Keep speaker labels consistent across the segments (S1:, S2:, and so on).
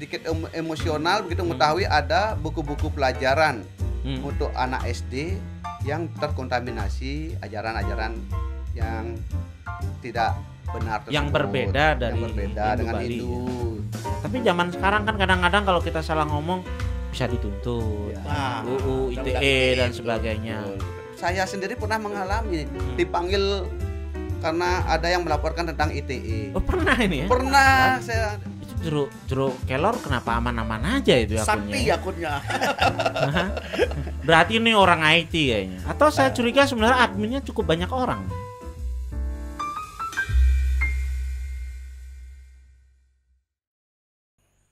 S1: sedikit emosional begitu mengetahui ada buku-buku pelajaran untuk anak SD yang terkontaminasi ajaran-ajaran yang tidak benar tersebut,
S2: yang berbeda dari
S1: dengan
S2: Bali,
S1: Hindu.
S2: Ya. Tapi zaman sekarang kan kadang-kadang kalau kita salah ngomong bisa dituntut, UU ITE dan sebagainya.
S1: Saya sendiri pernah mengalami dipanggil karena ada yang melaporkan tentang ITE.
S2: Oh, pernah ini ya?
S1: Pernah saya.
S2: Itu Jero Kelor kenapa aman-aman aja itu akunnya?
S3: Sakti akunnya.
S2: Berarti ini orang IT kayaknya. Atau saya curiga sebenarnya adminnya cukup banyak orang.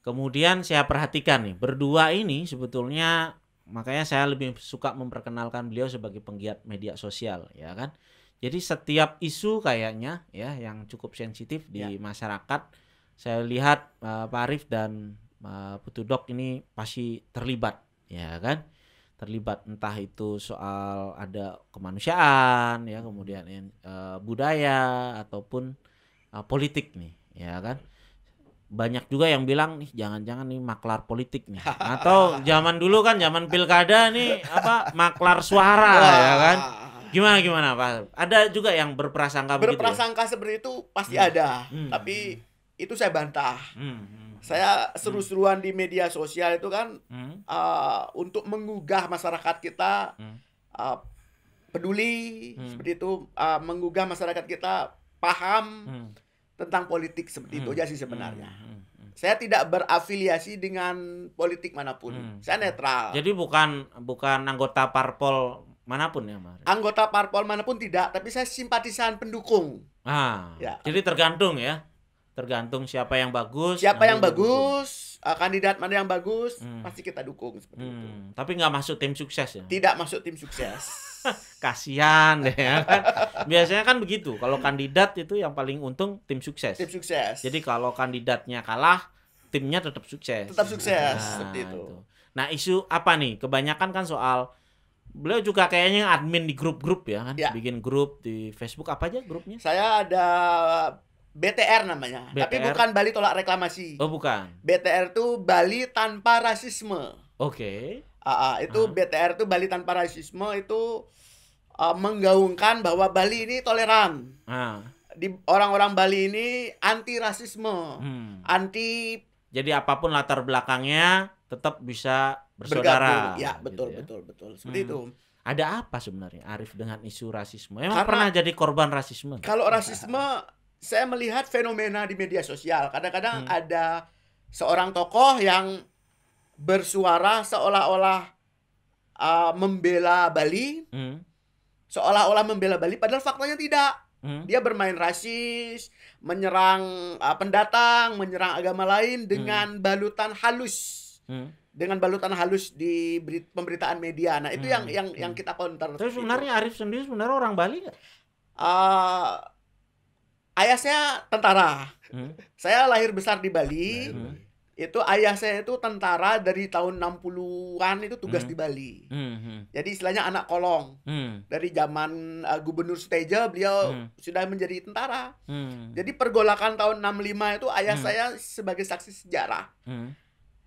S2: Kemudian saya perhatikan nih, berdua ini sebetulnya makanya saya lebih suka memperkenalkan beliau sebagai penggiat media sosial, ya kan? Jadi setiap isu kayaknya ya yang cukup sensitif di masyarakat, saya lihat Pak Arif dan Putu Dok ini pasti terlibat, ya kan? Terlibat entah itu soal ada kemanusiaan, ya kemudian budaya ataupun politik nih, ya kan? Banyak juga yang bilang nih jangan-jangan nih maklar politik nih, atau zaman dulu kan zaman pilkada nih apa maklar suara, ya kan? Gimana Pak? Ada juga yang berprasangka begitu.
S3: Berprasangka seperti itu pasti ada, tapi itu saya bantah. Saya seru-seruan di media sosial itu kan untuk menggugah masyarakat kita peduli seperti itu, menggugah masyarakat kita paham tentang politik seperti itu aja sih sebenarnya. Saya tidak berafiliasi dengan politik manapun. Saya netral.
S2: Jadi bukan anggota parpol manapun ya, Mas?
S3: Anggota parpol manapun tidak, tapi saya simpatisan pendukung.
S2: Ya. Jadi tergantung ya. Tergantung siapa yang bagus.
S3: Siapa yang bagus, kandidat mana yang bagus, pasti kita dukung seperti itu.
S2: Tapi nggak masuk tim sukses ya?
S3: Tidak masuk tim sukses.
S2: Kasihan deh ya kan. Biasanya kan begitu. Kalau kandidat itu yang paling untung tim sukses.
S3: Tim sukses.
S2: Jadi kalau kandidatnya kalah, timnya tetap sukses.
S3: Tetap sukses seperti itu.
S2: Nah, isu apa nih? Kebanyakan kan soal beliau juga kayaknya admin di grup-grup ya kan. Bikin grup di Facebook, apa aja grupnya?
S3: Saya ada BTR namanya.
S2: BTR.
S3: Tapi bukan Bali Tolak Reklamasi.
S2: Oh, bukan.
S3: BTR itu Bali Tanpa Rasisme.
S2: Oke.
S3: Itu BTR itu Bali Tanpa Rasisme itu menggaungkan bahwa Bali ini toleran. Di orang-orang Bali ini anti rasisme, anti.
S2: Jadi apapun latar belakangnya tetap bisa bersaudara.
S3: Ya, betul,
S2: gitu ya?
S3: betul. Seperti itu.
S2: Ada apa sebenarnya Arif dengan isu rasisme? Emang pernah jadi korban rasisme?
S3: Kalau rasisme, saya melihat fenomena di media sosial. Kadang-kadang ada seorang tokoh yang bersuara seolah-olah membela Bali, seolah-olah membela Bali, padahal faktanya tidak. Dia bermain rasis, menyerang pendatang, menyerang agama lain dengan balutan halus, dengan balutan halus di pemberitaan media. Nah itu yang kita counter.
S2: Terus sebenarnya Arif sendiri sebenarnya orang Bali nggak?
S3: Ayah saya tentara. Saya lahir besar di Bali. Itu ayah saya itu tentara dari tahun 60-an itu tugas di Bali. Jadi istilahnya anak kolong. Dari zaman Gubernur Suteja beliau sudah menjadi tentara. Jadi pergolakan tahun 65 itu ayah saya sebagai saksi sejarah.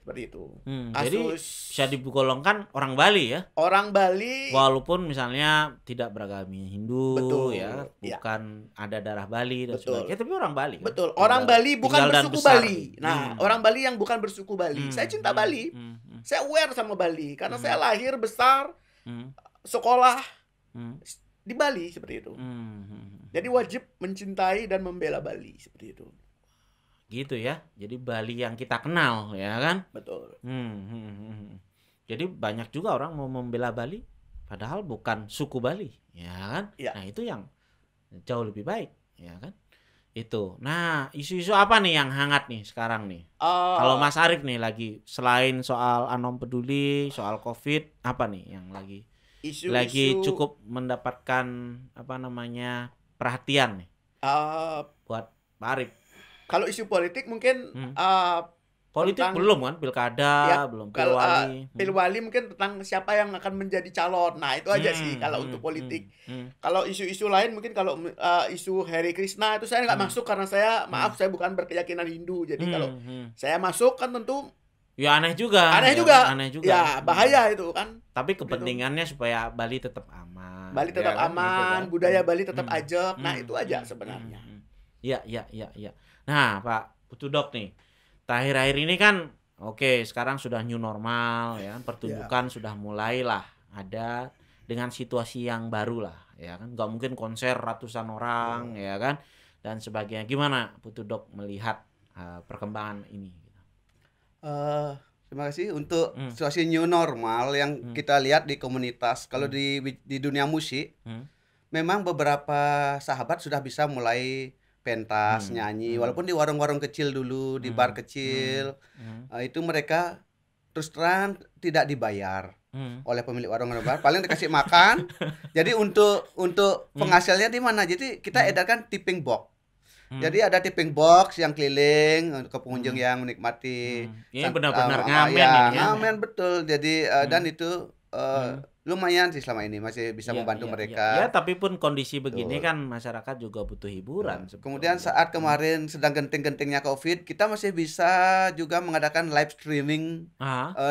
S3: Seperti itu.
S2: Jadi bisa digolongkan orang Bali ya?
S3: Orang Bali.
S2: Walaupun misalnya tidak beragama Hindu,
S3: betul,
S2: ya, bukan ada darah Bali dan
S3: betul.
S2: sebagainya, tapi orang Bali. Kan?
S3: Betul. Orang Bali bukan bersuku Bali. Nah, orang Bali yang bukan bersuku Bali. Saya cinta Bali. Saya aware sama Bali karena saya lahir besar, sekolah di Bali seperti itu. Jadi wajib mencintai dan membela Bali seperti itu.
S2: Gitu ya. Jadi Bali yang kita kenal, ya kan?
S3: Betul.
S2: Jadi banyak juga orang mau membela Bali padahal bukan suku Bali, ya kan?
S3: Ya.
S2: Nah, itu yang jauh lebih baik, ya kan? Itu. Nah, isu-isu apa nih yang hangat nih sekarang nih? Kalau Mas Arif nih lagi selain soal Anom Peduli, soal Covid, apa nih yang lagi lagi cukup mendapatkan apa namanya perhatian nih buat Pak Arif?
S3: Kalau isu politik mungkin
S2: Politik
S3: tentang
S2: belum kan, pilkada,
S3: ya
S2: belum
S3: kalau
S2: pilwali.
S3: pilwali mungkin tentang siapa yang akan menjadi calon. Nah, itu aja sih kalau untuk politik. Kalau isu-isu lain mungkin kalau isu Hare Krishna itu saya nggak masuk karena saya maaf saya bukan berkeyakinan Hindu. Jadi kalau saya masuk kan tentu
S2: Ya aneh juga.
S3: aneh
S2: ya,
S3: juga.
S2: Aneh juga.
S3: Ya, bahaya itu kan.
S2: Tapi kepentingannya supaya Bali tetap aman.
S3: Bali tetap
S2: ya kan,
S3: aman,
S2: gitu kan.
S3: budaya Bali tetap ajak. Nah, itu aja sebenarnya.
S2: Ya. Nah, Pak Putudok nih. Akhir-akhir ini kan oke, sekarang sudah new normal ya, pertunjukan sudah mulailah ada dengan situasi yang baru lah, ya kan? Nggak mungkin konser ratusan orang, ya kan? Dan sebagainya. Gimana Putudok melihat perkembangan ini?
S1: Terima kasih untuk situasi new normal yang kita lihat di komunitas. Kalau di dunia musik, memang beberapa sahabat sudah bisa mulai pentas, nyanyi, walaupun di warung-warung kecil dulu, di bar kecil, itu mereka terus terang tidak dibayar oleh pemilik warung atau bar, paling dikasih makan. Jadi untuk penghasilnya di mana? Jadi kita edarkan tipping box. Jadi ada tipping box yang keliling ke pengunjung yang menikmati.
S2: Ini benar-benar ngamen
S1: ya,
S2: ini ya.
S1: ngamen betul. Jadi dan itu lumayan sih selama ini masih bisa membantu mereka.
S2: Ya, tapi pun kondisi begini kan masyarakat juga butuh hiburan.
S1: Kemudian saat kemarin sedang genting-gentingnya COVID, kita masih bisa juga mengadakan live streaming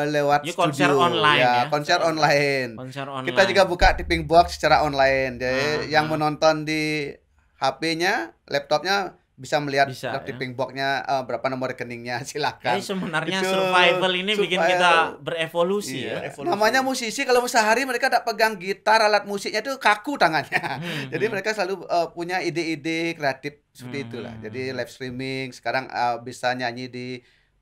S1: lewat
S2: ya, konser
S1: studio.
S2: Online ya.
S1: Konser online.
S2: Konser online.
S1: Kita juga buka tipping box secara online. Jadi yang menonton di HP-nya, laptopnya bisa melihat tipping box-nya berapa nomor rekeningnya, silakan.
S2: Jadi sebenarnya survival ini bikin kita berevolusi ya.
S1: Namanya musisi, kalau sehari mereka tak pegang gitar, alat musiknya itu kaku tangannya. Jadi mereka selalu punya ide-ide kreatif seperti itulah. Jadi live streaming sekarang bisa nyanyi di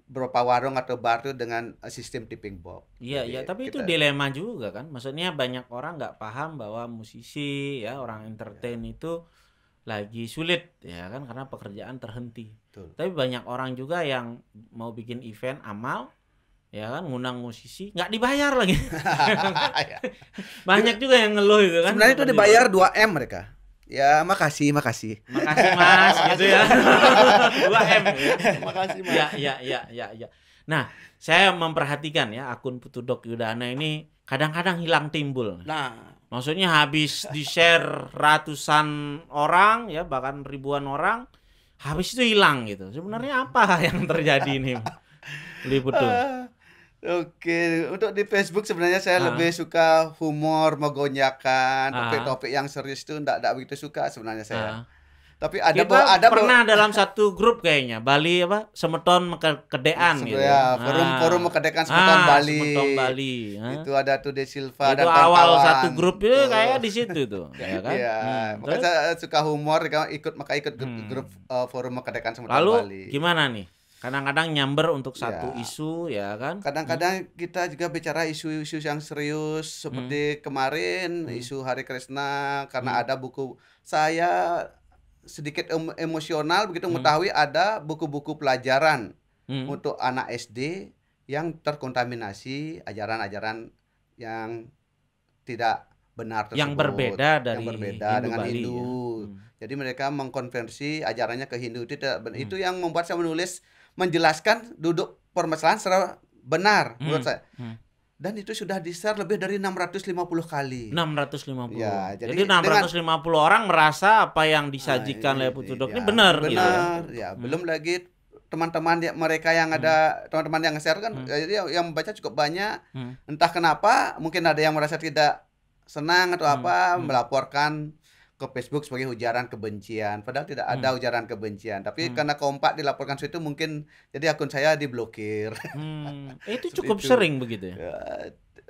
S1: beberapa warung atau bar tuh dengan sistem tipping box.
S2: Iya, tapi itu dilema juga kan. Maksudnya banyak orang nggak paham bahwa musisi ya, orang entertain itu lagi sulit ya kan, karena pekerjaan terhenti.
S1: Betul.
S2: Tapi banyak orang juga yang mau bikin event amal ya kan, ngundang musisi nggak dibayar lagi. Banyak juga yang ngeluh itu kan.
S1: Sebenarnya itu dibayar 2M mereka. Ya, makasih Mas
S2: gitu ya. 2M ya.
S3: Makasih Mas.
S2: Ya. Nah, saya memperhatikan ya akun Putudok Yudana ini kadang-kadang hilang timbul.
S3: Nah,
S2: maksudnya habis di-share ratusan orang ya, bahkan ribuan orang, habis itu hilang gitu. Sebenarnya apa yang terjadi ini?
S1: Oke, untuk di Facebook sebenarnya saya lebih suka humor, menggonyakan, topik-topik yang serius itu enggak begitu suka sebenarnya saya. Tapi ada
S2: pernah dalam satu grup kayaknya Bali Semeton Kedean gitu.
S1: Ya, forum Kedean Semeton Bali.
S2: Semeton Bali.
S1: Itu ada tuh De Silva
S2: dan kawan. Itu awal satu grup itu kayak di situ tuh, ya kan?
S1: Iya, makanya saya suka humor, ikut grup forum Kedean Semeton
S2: Lalu,
S1: Bali.
S2: Lalu gimana nih? Kadang-kadang nyamber untuk satu isu ya kan?
S1: Kadang-kadang kita juga bicara isu-isu yang serius seperti kemarin isu Hare Krishna, karena ada buku saya sedikit emosional begitu mengetahui ada buku-buku pelajaran untuk anak SD yang terkontaminasi ajaran-ajaran yang tidak benar tersebut,
S2: yang berbeda
S1: dengan
S2: Bali,
S1: Hindu. Ya. Jadi mereka mengkonversi ajarannya ke Hindu. Itu yang membuat saya menulis, menjelaskan duduk permasalahan secara benar menurut saya. Dan itu sudah di-share lebih dari 650 kali.
S2: 650.
S1: Ya,
S2: jadi 650 orang merasa apa yang disajikan oleh Putudok ini benar gitu
S1: ya. Belum lagi teman-teman mereka yang ada, teman-teman yang nge-share kan, jadi yang membaca cukup banyak. Entah kenapa, mungkin ada yang merasa tidak senang atau melaporkan ke Facebook sebagai ujaran kebencian, padahal tidak ada ujaran kebencian, tapi karena kompak dilaporkan situ mungkin jadi akun saya diblokir.
S2: Itu cukup sering begitu ya?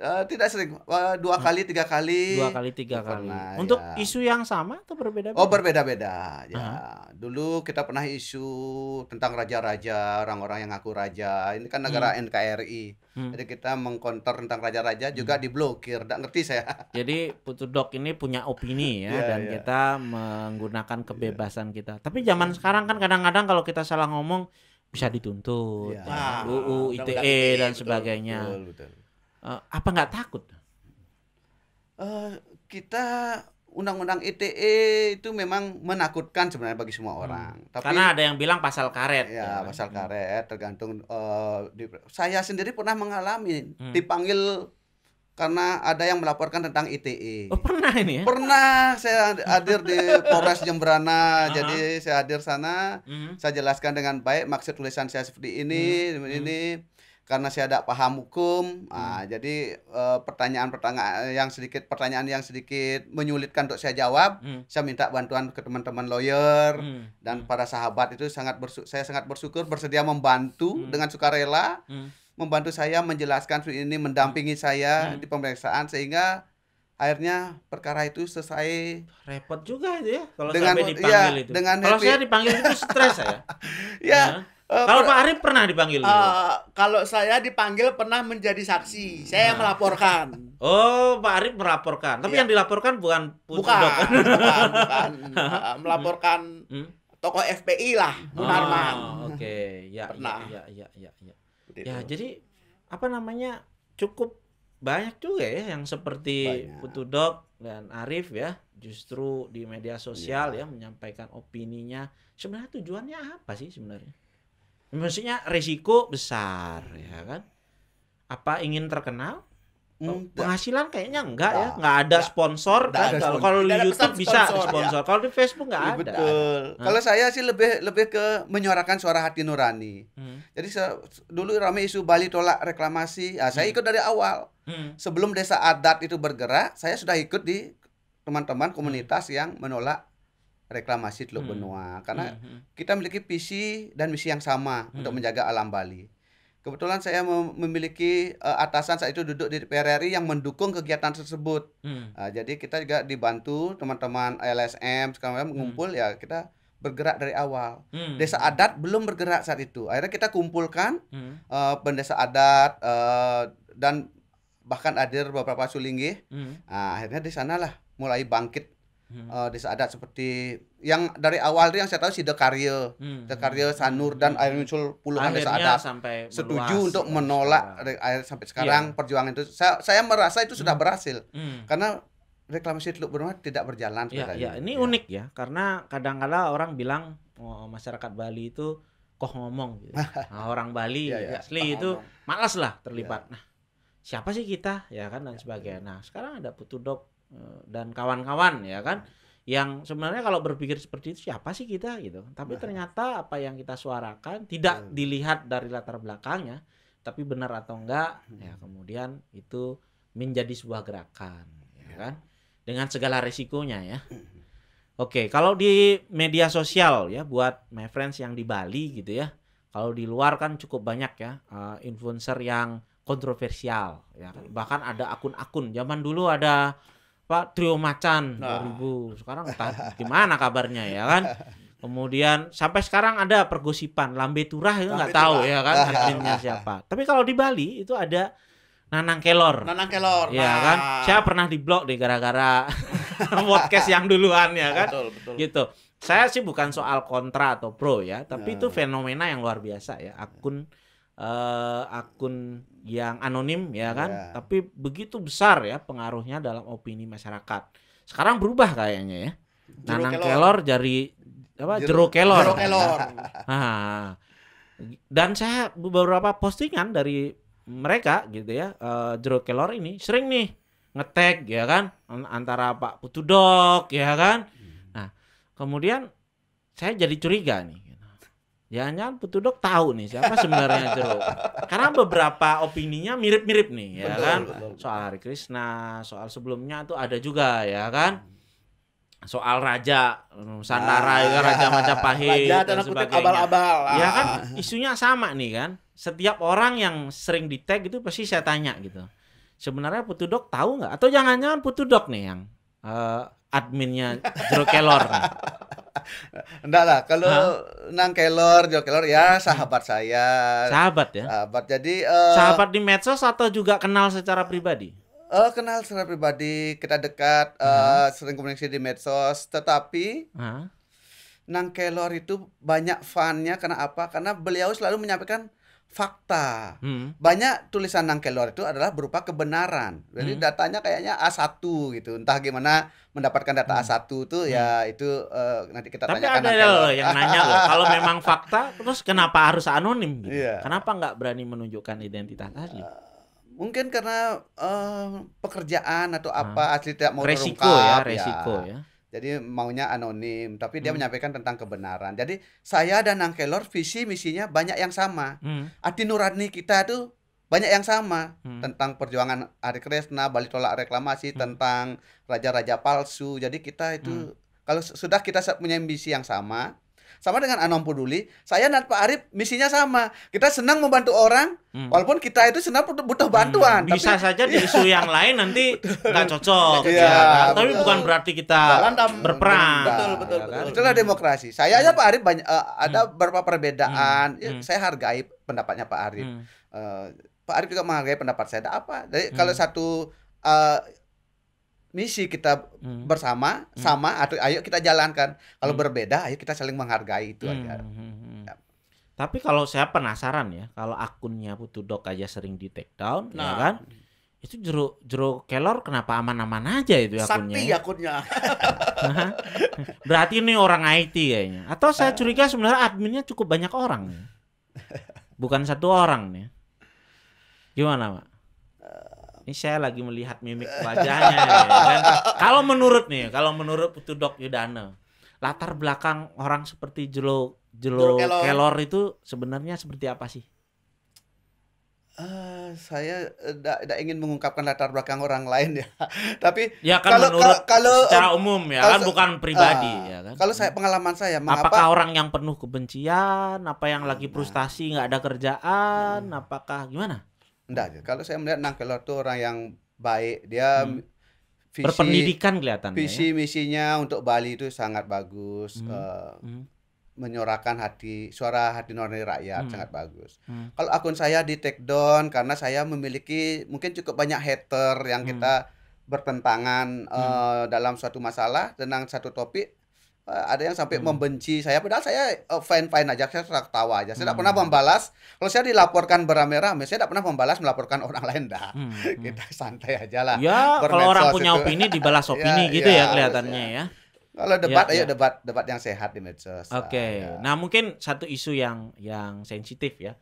S1: Tidak sering, 2 kali 3 kali.
S2: 2 kali 3 kali. Untuk isu yang sama atau berbeda-beda?
S1: Oh, berbeda-beda. Ya, dulu kita pernah isu tentang raja-raja, orang-orang yang ngaku raja. Ini kan negara NKRI. Jadi kita mengkonter tentang raja-raja juga diblokir. Nggak ngerti saya.
S2: Jadi Putudok ini punya opini ya, dan kita menggunakan kebebasan kita. Tapi zaman sekarang kan kadang-kadang kalau kita salah ngomong bisa dituntut. UU, ITE dan sebagainya.
S1: Betul.
S2: Apa nggak takut?
S1: Kita undang-undang ITE itu memang menakutkan sebenarnya bagi semua orang. Tapi
S2: karena ada yang bilang pasal karet.
S1: ya pasal karet tergantung. Saya sendiri pernah mengalami dipanggil karena ada yang melaporkan tentang ITE.
S2: Oh, pernah ini ya?
S1: Pernah saya hadir di Polres Jemberana. Jadi saya hadir sana, saya jelaskan dengan baik maksud tulisan saya seperti ini, ini karena saya tidak paham hukum. Jadi pertanyaan yang sedikit menyulitkan untuk saya jawab. Saya minta bantuan ke teman-teman lawyer dan para sahabat itu saya sangat bersyukur bersedia membantu dengan sukarela. Membantu saya menjelaskan ini, mendampingi saya di pemeriksaan sehingga akhirnya perkara itu selesai.
S2: Repot juga itu ya kalau
S1: Dengan-
S2: sampai dipanggil
S1: iya,
S2: itu.
S1: dengan
S2: Kalau
S1: happy.
S2: saya dipanggil itu stres saya.
S1: Ya,
S2: Kalau Pak Arif pernah dipanggil dulu?
S3: Kalau saya dipanggil pernah menjadi saksi, saya melaporkan.
S2: Oh, Pak Arif melaporkan. Tapi
S3: Iya.
S2: yang dilaporkan bukan
S3: Bukan,
S2: Putudok.
S3: bukan. Melaporkan tokoh FPI lah, Munarman.
S2: Oke, ya,
S3: Pernah.
S2: ya.
S3: Seperti
S2: Ya,
S3: itu.
S2: jadi apa namanya? Cukup banyak juga ya yang seperti
S1: Banyak.
S2: Putudok dan Arif ya, justru di media sosial ya menyampaikan opininya. Sebenarnya tujuannya apa sih sebenarnya? Maksudnya resiko besar ya kan? Apa ingin terkenal? Penghasilan kayaknya enggak ya, nggak ada sponsor
S1: Nggak
S2: kan?
S1: ada
S2: Kalau
S1: sponsor.
S2: kalau di
S3: Tidak ada
S2: YouTube
S3: pesan
S2: bisa
S3: sponsor,
S2: sponsor, kalau di Facebook nggak ada.
S1: Betul. Kalau saya sih lebih ke menyuarakan suara hati nurani. Jadi dulu ramai isu Bali tolak reklamasi. Saya ikut dari awal. Sebelum desa adat itu bergerak, saya sudah ikut di teman-teman komunitas yang menolak reklamasi Teluk Benua karena kita memiliki visi dan misi yang sama untuk menjaga alam Bali. Kebetulan saya memiliki atasan saat itu duduk di DPR RI yang mendukung kegiatan tersebut. Jadi kita juga dibantu teman-teman LSM sekarang mengumpul ya kita bergerak dari awal. Desa adat belum bergerak saat itu. Akhirnya kita kumpulkan pendesa adat dan bahkan hadir beberapa sulinggih. Akhirnya di sanalah mulai bangkit desa adat seperti yang dari awal itu yang saya tahu Sidekarya, Sidekarya, Sanur dan akhirnya muncul puluhan desa
S2: Akhirnya
S1: adat
S2: sampai
S1: setuju
S2: meluas
S1: untuk
S2: ya,
S1: menolak
S2: sekarang.
S1: sampai sekarang perjuangan itu. Saya merasa itu sudah berhasil
S2: Hmm.
S1: karena reklamasi Teluk Benua tidak berjalan
S2: Ya,
S1: sebenarnya.
S2: ya, ini unik ya, karena kadang-kala orang bilang masyarakat Bali itu kok ngomong gitu. Nah, orang Bali
S1: Ya,
S2: asli itu malas lah terlibat. Nah, siapa sih kita ya kan dan sebagainya. Nah, sekarang ada Putudok dan kawan-kawan ya kan yang sebenarnya kalau berpikir seperti itu siapa sih kita gitu. Tapi ternyata apa yang kita suarakan tidak dilihat dari latar belakangnya, tapi benar atau enggak ya kemudian itu menjadi sebuah gerakan ya kan dengan segala risikonya ya. Oke, kalau di media sosial ya buat my friends yang di Bali gitu ya. Kalau di luar kan cukup banyak ya influencer yang kontroversial ya kan. Bahkan ada akun-akun. Zaman dulu ada Pak Trio Macan 2000. Sekarang entah gimana kabarnya ya kan. Kemudian sampai sekarang ada pergosipan Lambe Turah itu nggak tahu ya kan adminnya siapa. Tapi kalau di Bali itu ada Nanang Kelor.
S3: Nanang Kelor.
S2: Ya kan. Saya pernah diblok deh gara-gara podcast yang duluan ya kan.
S3: Betul.
S2: Gitu. Saya sih bukan soal kontra atau pro ya, tapi itu fenomena yang luar biasa ya. Akun yang anonim ya kan, tapi begitu besar ya pengaruhnya dalam opini masyarakat. Sekarang berubah kayaknya ya. Nanang Kelor jadi apa? Jero Kelor.
S3: Jero Kelor.
S2: Nah, dan saya beberapa postingan dari mereka gitu ya, Jero Kelor ini sering nih nge-tag ya kan antara Pak Putudok ya kan. Nah, kemudian saya jadi curiga nih. Jangan-jangan Putudok tahu nih siapa sebenarnya Jero. Karena beberapa opininya mirip-mirip nih ya kan. Soal Hari Krishna, soal sebelumnya tuh ada juga ya kan. Soal Raja Nusantara juga Raja Majapahit
S3: Raja
S2: dan
S3: tanda kutip
S2: sebagainya.
S3: abal-abal.
S2: Ya kan isunya sama nih kan. Setiap orang yang sering di-tag itu pasti saya tanya gitu. Sebenarnya Putudok tahu nggak? Atau jangan-jangan Putudok nih yang adminnya Jero Kelor.
S1: Enggak lah, kalau Nang Kelor, Jero Kelor ya sahabat saya.
S2: Sahabat ya?
S1: Sahabat. Jadi
S2: sahabat di medsos atau juga kenal secara pribadi?
S1: Kenal secara pribadi, kita dekat, sering komunikasi di medsos, tetapi Nang Kelor itu banyak fan-nya karena apa? Karena beliau selalu menyampaikan fakta. Banyak tulisan Nangkelor itu adalah berupa kebenaran. Jadi datanya kayaknya A1 gitu. Entah gimana mendapatkan data A1 itu ya itu nanti kita
S2: Tapi
S1: tanyakan
S2: ada
S1: Nangkelor.
S2: loh yang nanya loh, kalau memang fakta terus kenapa harus anonim gitu?
S1: Iya.
S2: Kenapa nggak berani menunjukkan identitas asli?
S1: Mungkin karena pekerjaan atau apa asli tidak mau
S2: Resiko
S1: terungkap,
S2: resiko ya.
S1: Jadi maunya anonim, tapi dia menyampaikan tentang kebenaran. Jadi saya dan Nangkelor visi misinya banyak yang sama. Hati nurani kita itu banyak yang sama tentang perjuangan Hari Kresna, Bali tolak reklamasi, tentang raja-raja palsu. Jadi kita itu kalau sudah kita punya misi yang sama dengan Anom Peduli, saya dan Pak Arif misinya sama. Kita senang membantu orang, walaupun kita itu senang butuh bantuan.
S2: Bisa
S1: tapi,
S2: saja di isu yang lain nanti nggak cocok.
S1: Iya,
S2: ya kan? Tapi
S1: betul.
S2: bukan berarti kita berperang.
S3: Betul.
S1: Itulah demokrasi. Saya aja Pak Arif banyak ada beberapa perbedaan. Ya, saya hargai pendapatnya Pak Arif. Pak Arif juga menghargai pendapat saya. Ada apa? Jadi kalau satu misi kita bersama sama atau ayo kita jalankan. Kalau berbeda ayo kita saling menghargai itu aja. Ya.
S2: Tapi kalau saya penasaran ya, kalau akunnya Putudok aja sering di take down, ya kan? Itu Jero Kelor kenapa aman-aman aja itu akunnya?
S3: Sakti
S2: ya?
S3: akunnya.
S2: Berarti ini orang IT kayaknya. Atau saya curiga sebenarnya adminnya cukup banyak orang nih. Bukan satu orang nih. Gimana, Pak? Ini saya lagi melihat mimik wajahnya ya, kan? Kalau menurut Putudok Yudana, latar belakang orang seperti Jero Kelor itu sebenarnya seperti apa sih?
S1: Saya tidak ingin mengungkapkan latar belakang orang lain ya. Tapi
S2: ya kan kalau secara umum ya kan bukan pribadi ya kan.
S1: Kalau pengalaman saya
S2: apakah orang yang penuh kebencian, apa yang lagi frustasi nggak ada kerjaan, apakah gimana?
S1: Enggak, kalau saya melihat Nangkelor itu orang yang baik, dia
S2: berpendidikan kelihatannya.
S1: Visi misinya untuk Bali itu sangat bagus, menyuarakan suara hati nurani rakyat sangat bagus. Kalau akun saya di take down karena saya memiliki mungkin cukup banyak hater yang kita bertentangan dalam suatu masalah tentang satu topik. Ada yang sampai membenci saya, padahal saya fine aja, saya ketawa aja. Saya tidak pernah membalas. Kalau saya dilaporkan beramai-ramai, saya tidak pernah melaporkan orang lain dah. Kita santai aja lah.
S2: Ya, kalau orang punya opini dibalas opini gitu ya kelihatannya ya.
S1: Kalau debat debat yang sehat di medsos.
S2: Oke. Nah, mungkin satu isu yang sensitif ya.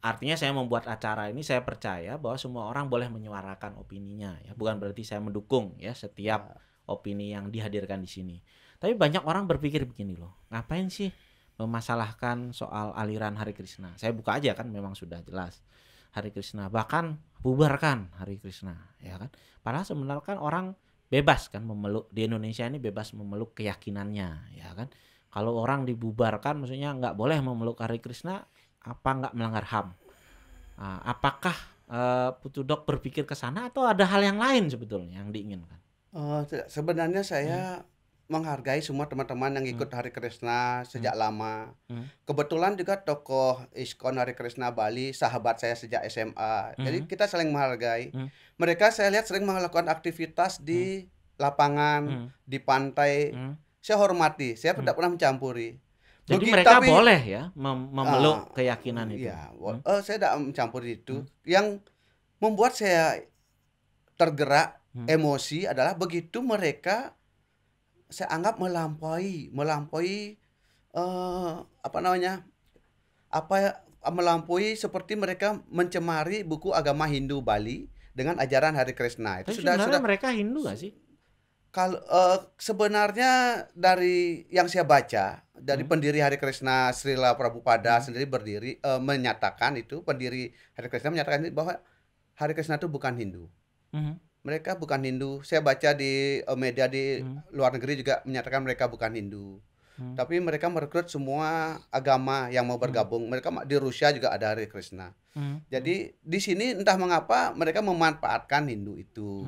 S2: Artinya saya membuat acara ini saya percaya bahwa semua orang boleh menyuarakan opininya ya. Bukan berarti saya mendukung ya setiap opini yang dihadirkan di sini. Tapi banyak orang berpikir begini loh, ngapain sih memasalahkan soal aliran Hare Krishna? Saya buka aja kan memang sudah jelas Hare Krishna, bahkan bubarkan Hare Krishna, ya kan? Padahal sebenarnya kan orang bebas kan memeluk di Indonesia ini bebas memeluk keyakinannya, ya kan? Kalau orang dibubarkan, maksudnya nggak boleh memeluk Hare Krishna, apa nggak melanggar HAM? Apakah Putudok berpikir ke sana atau ada hal yang lain sebetulnya yang diinginkan?
S1: Sebenarnya saya menghargai semua teman-teman yang ikut Hare Krishna sejak lama. Kebetulan juga tokoh ISKCON Hare Krishna Bali, sahabat saya sejak SMA. Jadi kita saling menghargai. Mereka saya lihat sering melakukan aktivitas di lapangan, di pantai. Saya hormati, saya tidak pernah mencampuri.
S2: Jadi mereka boleh ya memeluk keyakinan itu.
S1: Iya, saya tidak mencampuri itu. Yang membuat saya tergerak emosi adalah begitu mereka saya anggap melampaui melampaui seperti mereka mencemari buku agama Hindu Bali dengan ajaran Hare Krishna. Itu sudah
S2: mereka Hindu nggak sih?
S1: Kalau sebenarnya dari yang saya baca dari pendiri Hare Krishna Srila Prabhupada sendiri menyatakan itu, pendiri Hare Krishna menyatakan bahwa Hare Krishna itu bukan Hindu. Mereka bukan Hindu. Saya baca di media di luar negeri juga menyatakan mereka bukan Hindu. Tapi mereka merekrut semua agama yang mau bergabung. Mereka di Rusia juga ada Hare Krishna. Jadi di sini entah mengapa mereka memanfaatkan Hindu itu.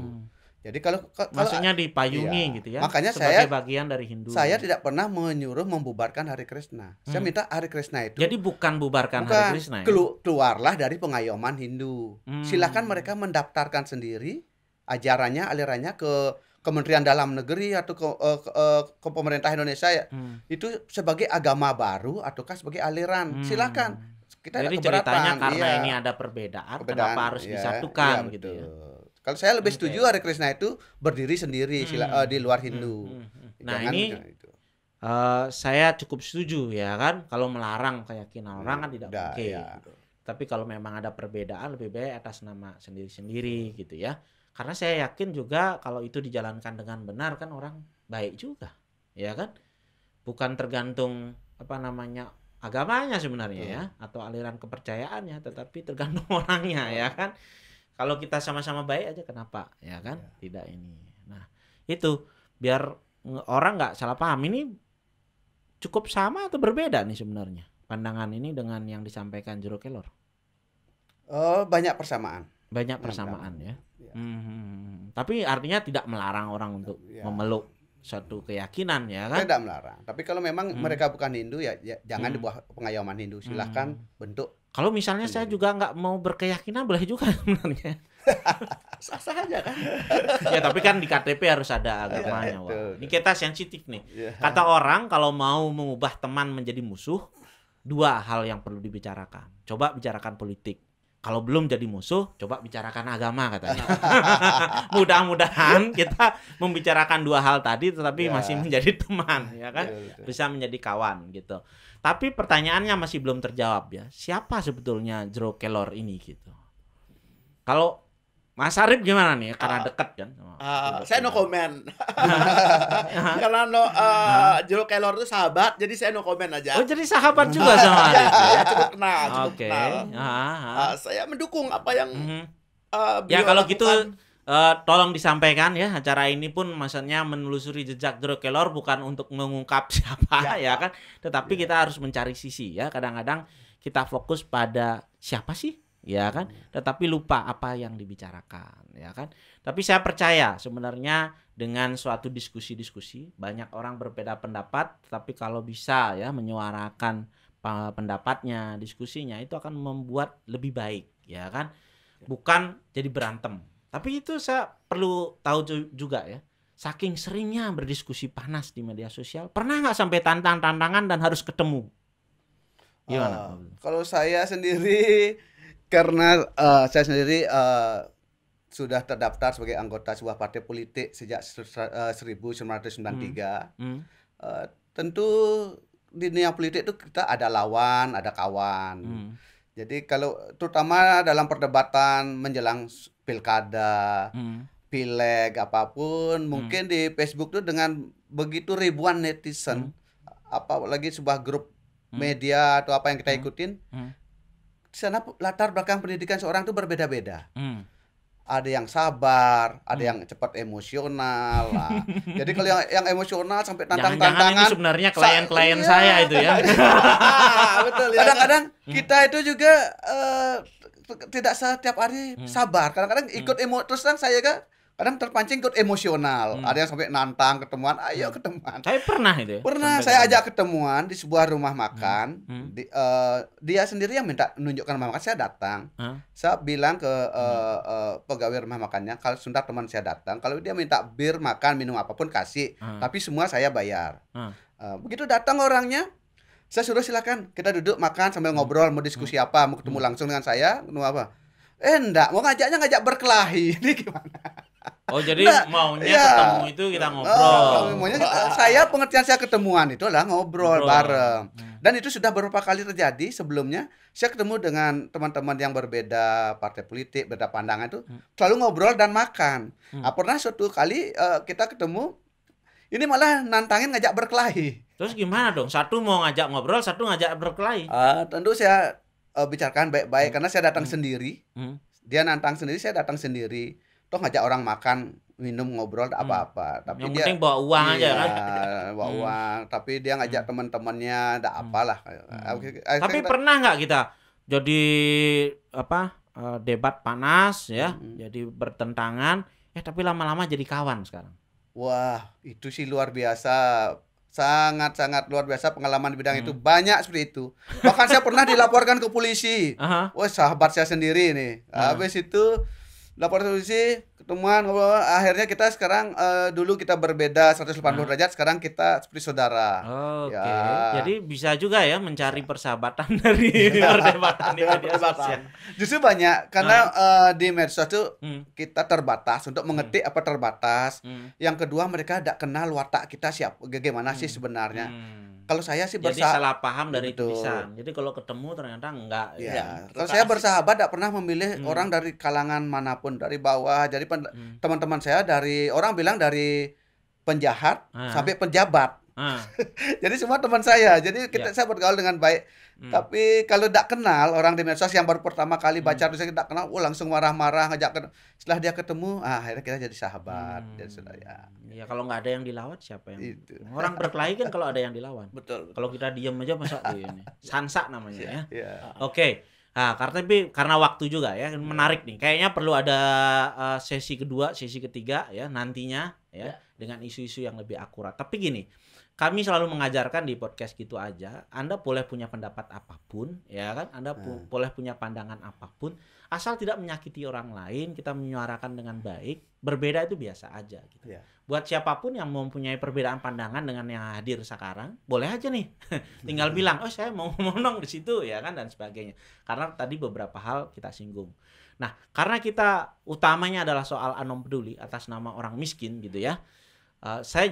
S1: Jadi kalau
S2: maksudnya dipayungi gitu ya.
S1: Makanya
S2: sebagai bagian dari Hindu.
S1: Saya tidak pernah menyuruh membubarkan Hare Krishna. Saya minta Hare Krishna itu.
S2: Jadi bukan bubarkan Hare Krishna ya.
S1: Keluarlah dari pengayoman Hindu. Silakan mereka mendaftarkan sendiri ajarannya, alirannya ke Kementerian Dalam Negeri atau ke pemerintah Indonesia ya. Itu sebagai agama baru ataukah sebagai aliran. Silakan. kita ada
S2: Jadi
S1: keberatan.
S2: ceritanya karena
S1: Iya.
S2: ini ada perbedaan,
S1: Perbedaan,
S2: kenapa harus
S1: iya,
S2: disatukan
S1: iya,
S2: gitu ya.
S1: betul. Kalau saya lebih
S2: Oke.
S1: setuju Hare Krishna itu berdiri sendiri di luar Hindu.
S2: Nah,
S1: Jangan
S2: ini
S1: itu.
S2: saya cukup setuju ya kan, kalau melarang keyakinan orang kan tidak
S1: Udah,
S2: mungkin.
S1: ya.
S2: Tapi kalau memang ada perbedaan lebih baik atas nama sendiri-sendiri gitu ya. Karena saya yakin juga kalau itu dijalankan dengan benar kan orang baik juga, ya kan? Bukan tergantung apa namanya agamanya sebenarnya ya, atau aliran kepercayaannya, tetapi tergantung orangnya ya kan. Kalau kita sama-sama baik aja kenapa ya kan? Tidak ini. Nah, itu biar orang nggak salah paham, ini cukup sama atau berbeda nih sebenarnya pandangan ini dengan yang disampaikan Jero Kelor.
S1: Banyak persamaan.
S2: Banyak persamaan ya.
S1: Ya.
S2: Tapi artinya tidak melarang orang untuk
S1: Ya.
S2: memeluk suatu keyakinan ya kan?
S1: Tidak melarang. Tapi kalau memang mereka bukan Hindu ya jangan di bawah pengayoman Hindu. Silahkan bentuk.
S2: Kalau misalnya saya juga nggak mau berkeyakinan boleh juga sebenarnya.
S3: Sah-sah aja kan.
S2: Ya tapi kan di KTP harus ada agamanya. Wah.
S1: betul.
S2: Ini kita sensitif nih.
S1: Ya.
S2: Kata orang kalau mau mengubah teman menjadi musuh, dua hal yang perlu dibicarakan. Coba bicarakan politik. Kalau belum jadi musuh, coba bicarakan agama katanya. Mudah-mudahan kita membicarakan dua hal tadi tetapi masih menjadi teman ya kan?
S1: Betul.
S2: Bisa menjadi kawan gitu. Tapi pertanyaannya masih belum terjawab ya. Siapa sebetulnya Jero Kelor ini gitu? Kalau Mas Arif gimana nih? Karena dekat kan.
S3: Saya no comment. Karena Jero Kelor itu sahabat, jadi saya no comment aja.
S2: Oh, jadi sahabat juga sama Arif.
S3: Ya, cukup kenal, cukup
S2: Oke.
S3: kenal. Saya mendukung apa yang
S2: Ya
S3: beliau
S2: kalau gitu
S3: lakukan.
S2: tolong disampaikan ya, acara ini pun maksudnya menelusuri jejak Jero Kelor bukan untuk mengungkap siapa ya kan, tetapi kita harus mencari sisi ya. Kadang-kadang kita fokus pada siapa sih ya kan, tetapi lupa apa yang dibicarakan ya kan. Tapi saya percaya sebenarnya dengan suatu diskusi-diskusi banyak orang berbeda pendapat, tapi kalau bisa ya menyuarakan pendapatnya, diskusinya itu akan membuat lebih baik ya kan, bukan jadi berantem. Tapi itu saya perlu tahu juga ya, saking seringnya berdiskusi panas di media sosial, pernah nggak sampai tantangan dan harus ketemu? Gimana?
S1: Kalau saya sendiri karena saya sendiri sudah terdaftar sebagai anggota sebuah partai politik sejak 1993. Tentu di dunia politik itu kita ada lawan, ada kawan. Jadi kalau terutama dalam perdebatan menjelang pilkada, pileg apapun, mungkin di Facebook tuh dengan begitu ribuan netizen, apalagi sebuah grup media atau apa yang kita ikutin, di sana latar belakang pendidikan seorang itu berbeda-beda. Ada yang sabar, ada yang cepat emosional lah. Jadi kalau yang emosional sampai
S2: Jangan-jangan
S1: tantang-tantangan,
S2: ini sebenarnya klien-klien saya itu ya.
S3: Betul ya.
S1: kadang-kadang kita itu juga tidak setiap hari sabar. Kadang-kadang ikut terus terang saya kadang terpancing ikut emosional. Ada yang sampai nantang ketemuan, ayo ketemuan.
S2: Saya pernah itu ya.
S1: Pernah saya ajak ketemuan di sebuah rumah makan. Dia sendiri yang minta menunjukkan rumah makan, saya datang. Saya bilang ke pegawai rumah makannya, kalau sudah teman saya datang, kalau dia minta bir, makan, minum apapun kasih, tapi semua saya bayar. Begitu datang orangnya, saya suruh silakan kita duduk makan sambil ngobrol, mau diskusi apa, mau ketemu langsung dengan saya, ketemu apa? Enggak, mau ngajak berkelahi. Ini gimana?
S2: Oh, jadi maunya ketemu itu kita ngobrol.
S1: Maunya pengertian saya ketemuan itu adalah ngobrol bareng. Dan itu sudah beberapa kali terjadi sebelumnya. Saya ketemu dengan teman-teman yang berbeda partai politik, berbeda pandangan itu selalu ngobrol dan makan. Pernah suatu kali kita ketemu, ini malah nantangin ngajak berkelahi.
S2: Terus gimana dong? Satu mau ngajak ngobrol, satu ngajak berkelahi.
S1: Tentu saya bicarakan baik-baik karena saya datang sendiri. Dia nantang sendiri, saya datang sendiri. Toh ngajak orang makan, minum, ngobrol apa-apa. Tapi
S2: yang
S1: dia
S2: penting bawa uang aja kan.
S1: Bawa uang, tapi dia ngajak teman-temannya, enggak apalah.
S2: Tapi pernah nggak kita jadi debat panas ya, jadi bertentangan, tapi lama-lama jadi kawan sekarang.
S1: Wah, itu sih luar biasa. Sangat-sangat luar biasa pengalaman di bidang itu. Banyak seperti itu. Bahkan saya pernah dilaporkan ke polisi. Wah, sahabat saya sendiri nih. Habis itu lapor solusi, ketemuan, ngobrol. Akhirnya kita sekarang dulu kita berbeda 180 derajat, sekarang kita seperti saudara.
S2: Oke.
S1: Ya.
S2: Jadi bisa juga ya mencari persahabatan dari perdebatan di media sosial.
S1: Justru banyak karena di medsos tuh kita terbatas untuk mengetik apa terbatas. Yang kedua mereka tidak kenal watak kita bagaimana sih sebenarnya. Kalau saya sih
S2: Jadi salah paham dari
S1: Betul.
S2: tulisan. Jadi kalau ketemu ternyata enggak.
S1: Ya. Kalau saya bersahabat tidak pernah memilih orang dari kalangan manapun, dari bawah. Jadi teman-teman saya dari orang bilang dari penjahat sampai penjabat. Jadi semua teman saya. Jadi saya bergaul dengan baik. Tapi kalau tidak kenal orang di medsos yang baru pertama kali baca tulisan tidak kenal, langsung marah-marah ngajak. Setelah dia ketemu, akhirnya kita jadi sahabat. Jadi saudara.
S2: Ya kalau nggak ada yang dilawan siapa yang
S1: Itu.
S2: orang berkelahi kan kalau ada yang dilawan.
S3: Betul.
S2: Kalau kita diam aja masa ini. Sansa namanya ya.
S1: Iya.
S2: Oke. Nah, karena waktu juga ya menarik nih. Kayaknya perlu ada sesi kedua, sesi ketiga ya nantinya ya dengan isu-isu yang lebih akurat. Tapi gini, kami selalu mengajarkan di podcast Gitu Aja, Anda boleh punya pendapat apapun, ya kan? Anda boleh punya pandangan apapun, asal tidak menyakiti orang lain, kita menyuarakan dengan baik, berbeda itu biasa aja gitu.
S1: Ya.
S2: Buat siapapun yang mempunyai perbedaan pandangan dengan yang hadir sekarang, boleh aja nih. Tinggal bilang, "Oh, saya mau ngomong di situ," ya kan dan sebagainya. Karena tadi beberapa hal kita singgung. Nah, karena kita utamanya adalah soal Anom Peduli atas nama orang miskin gitu ya. Saya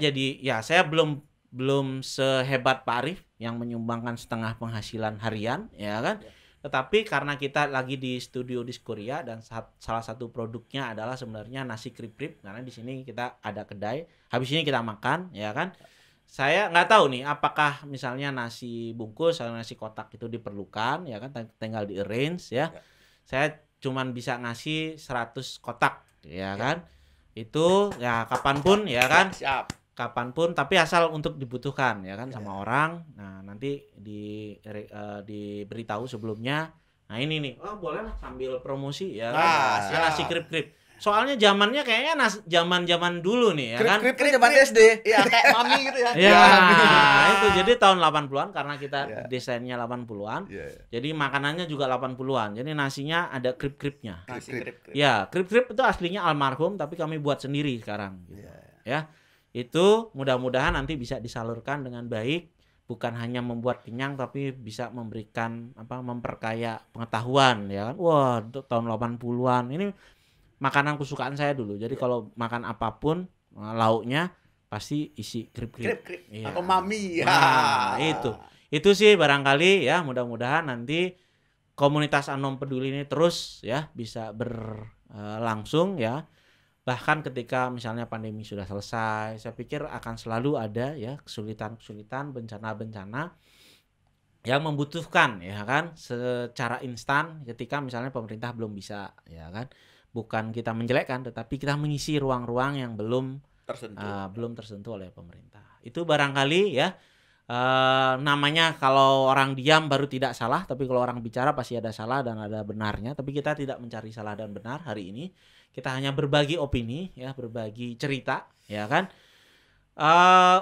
S2: belum sehebat Pak Arif yang menyumbangkan setengah penghasilan harian, ya kan? Tetapi karena kita lagi di studio Diskoria dan salah satu produknya adalah sebenarnya nasi krip-krip, karena di sini kita ada kedai, habis ini kita makan, ya kan? Saya nggak tahu nih apakah misalnya nasi bungkus atau nasi kotak itu diperlukan, ya kan? Tinggal di arrange ya. Saya cuman bisa ngasih 100 kotak, ya kan? Itu ya kapanpun, ya kan?
S3: Siap.
S2: Kapanpun, tapi asal untuk dibutuhkan ya kan sama orang. Nah nanti diberitahu sebelumnya. Nah ini nih, oh boleh lah sambil promosi ya kan. Nasi krip-krip. Soalnya zamannya kayaknya zaman dulu nih ya kan.
S1: Krip-krip zaman SD.
S3: Iya kayak mami gitu ya.
S2: Ya itu jadi tahun 80-an karena kita desainnya 80-an. Jadi makanannya juga 80-an. Jadi nasinya ada krip-kripnya.
S3: Nasi krip-krip.
S2: Ya, krip-krip itu aslinya almarhum tapi kami buat sendiri sekarang gitu. Ya. Itu mudah-mudahan nanti bisa disalurkan dengan baik, bukan hanya membuat kenyang tapi bisa memberikan memperkaya pengetahuan ya kan. Wah, tahun 80-an ini makanan kesukaan saya dulu. Jadi kalau makan apapun lauknya pasti isi krip-krip.
S3: Iya. Atau mami ya.
S2: Nah, itu sih barangkali ya, mudah-mudahan nanti komunitas Anom Peduli ini terus ya bisa berlangsung ya. Bahkan ketika misalnya pandemi sudah selesai, saya pikir akan selalu ada ya kesulitan-kesulitan, bencana-bencana yang membutuhkan ya kan secara instan ketika misalnya pemerintah belum bisa ya kan. Bukan kita menjelekkan, tetapi kita mengisi ruang-ruang yang belum tersentuh oleh pemerintah. Itu barangkali ya namanya kalau orang diam baru tidak salah, tapi kalau orang bicara pasti ada salah dan ada benarnya. Tapi kita tidak mencari salah dan benar hari ini. Kita hanya berbagi opini, ya, berbagi cerita, ya kan.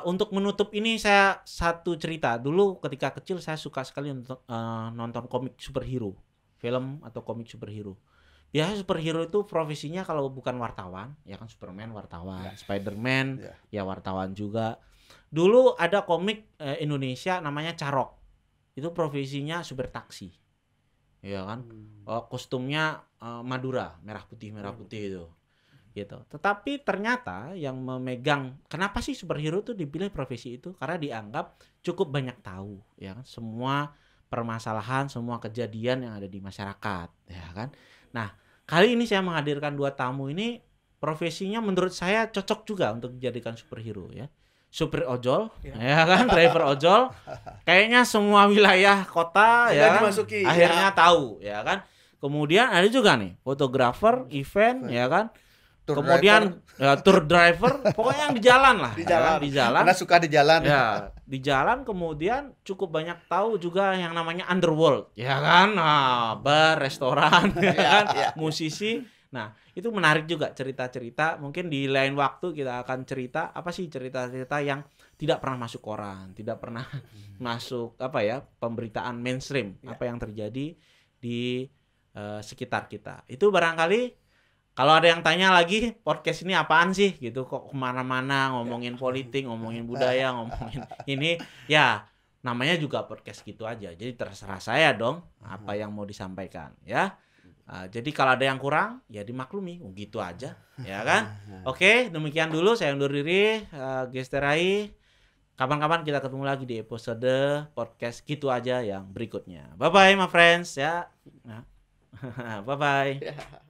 S2: Untuk menutup ini saya satu cerita. Dulu ketika kecil saya suka sekali untuk nonton komik superhero, film atau komik superhero. Biasanya superhero itu profesinya kalau bukan wartawan, ya kan Superman wartawan, Spiderman ya wartawan juga. Dulu ada komik Indonesia namanya Carok. Itu profesinya supir taksi. Ya kan? Kostumnya Madura, merah putih itu. Gitu. Tetapi ternyata yang memegang, kenapa sih superhero itu dipilih profesi itu? Karena dianggap cukup banyak tahu, ya kan? Semua permasalahan, semua kejadian yang ada di masyarakat, ya kan? Nah, kali ini saya menghadirkan 2 tamu ini, profesinya menurut saya cocok juga untuk dijadikan superhero ya. Supir ojol, ya kan, driver ojol. Kayaknya semua wilayah kota ya kan, akhirnya tahu, ya kan. Kemudian ada juga nih fotografer, event, ya kan. Kemudian tour driver, pokoknya yang di jalan lah. Di jalan.
S1: Karena suka di jalan.
S2: Ya, di jalan kemudian cukup banyak tahu juga yang namanya underworld, ya kan. Nah, bar, restoran, ya kan, musisi. Nah, itu menarik juga cerita-cerita. Mungkin di lain waktu kita akan cerita apa sih cerita-cerita yang tidak pernah masuk koran, tidak pernah masuk pemberitaan mainstream, apa yang terjadi di sekitar kita. Itu barangkali Kalau ada yang tanya lagi, podcast ini apaan sih gitu, kok kemana-mana ngomongin politik, ngomongin budaya, ngomongin ini, ya namanya juga podcast gitu aja. Jadi terserah saya dong apa yang mau disampaikan ya. Jadi kalau ada yang kurang ya dimaklumi, gitu aja ya kan. Oke, demikian dulu saya undur diri, Gesterai. Kapan-kapan kita ketemu lagi di episode podcast gitu aja yang berikutnya. Bye bye my friends ya. Bye bye.